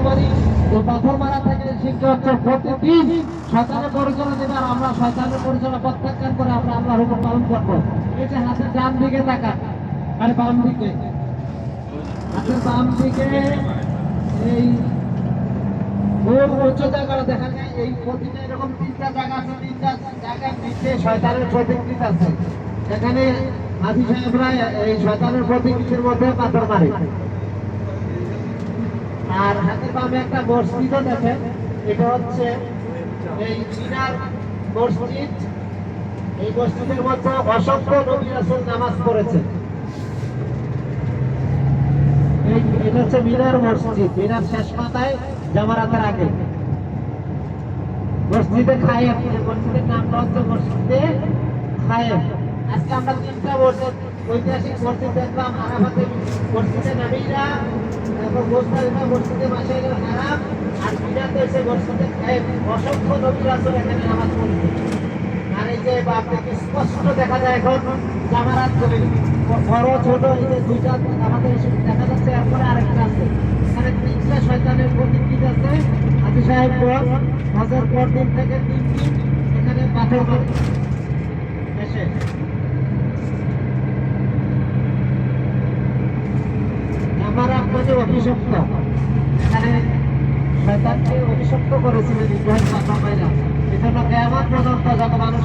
করি এই পাথর মারা থেকে শিক্ষা হচ্ছে প্রতিদিন শয়তানের পরিচালনা দেবে, আর আমরা শয়তানের পরিচালনা প্রত্যাখ্যান করে আমরা আল্লাহর হুকুম পালন করবো। এই যে হাতের ডান দিকে তাকান, আর বাম দিকে, হাতের বাম দিকে এই উচ্চ জায়গাটা দেখা যায়, এই প্রতিটা এরকম তিনটা জায়গা আছে, তিনটা জায়গার নিচে শয়তানের প্রতিকৃতি আছে। এখানে হাজি সাহেবরা এই শয়তানের প্রতিকৃতির মধ্যে পাথর মারে। আর হাতের বামে একটা মসজিদও দেখেন, এটা হচ্ছে এই মিনার মসজিদ। এই মসজিদের মধ্যে অসংখ্য নবী রাসূল নামাজ পড়েছেন। এটা হচ্ছে মিনার মসজিদ, মিনার শেষ মাথায় জামারাতের আগে মসজিদে খায়েম। মসজিদের নামটা হচ্ছে মসজিদে খায়েম। আজকে আমরা তিনটা মসজিদ, ঐতিহাসিক মসজিদ দেখলাম, আরাফাতে মসজিদে নবীরা, তারপর মুজদালিফা মসজিদে মাশারিল হারাম, আর মিনাতে হচ্ছে মসজিদে খায়েম। অসংখ্য নবী রাসূল এখানে নামাজ পড়েছেন। আর এই যে আপনাকে স্পষ্ট দেখা যায় এখন জামারাত করে বড় ছোট এই যে দুইটা আমাদের দেখা যাচ্ছে, এরপরে আরেকটা আছে। এখানে তিনটা শয়তানের প্রতিকৃতি আছে। হাজী সাহেব হজের পর দিন থেকে 3 দিন এখানে পাথর করে এসে আমার আপনাকে অভিশপ্ত, এখানে শয়তানকে অভিশপ্ত করেছিলেন ইব্রাহিম পাথর মাইরা। এজন্য কিয়ামত পর্যন্ত যত মানুষ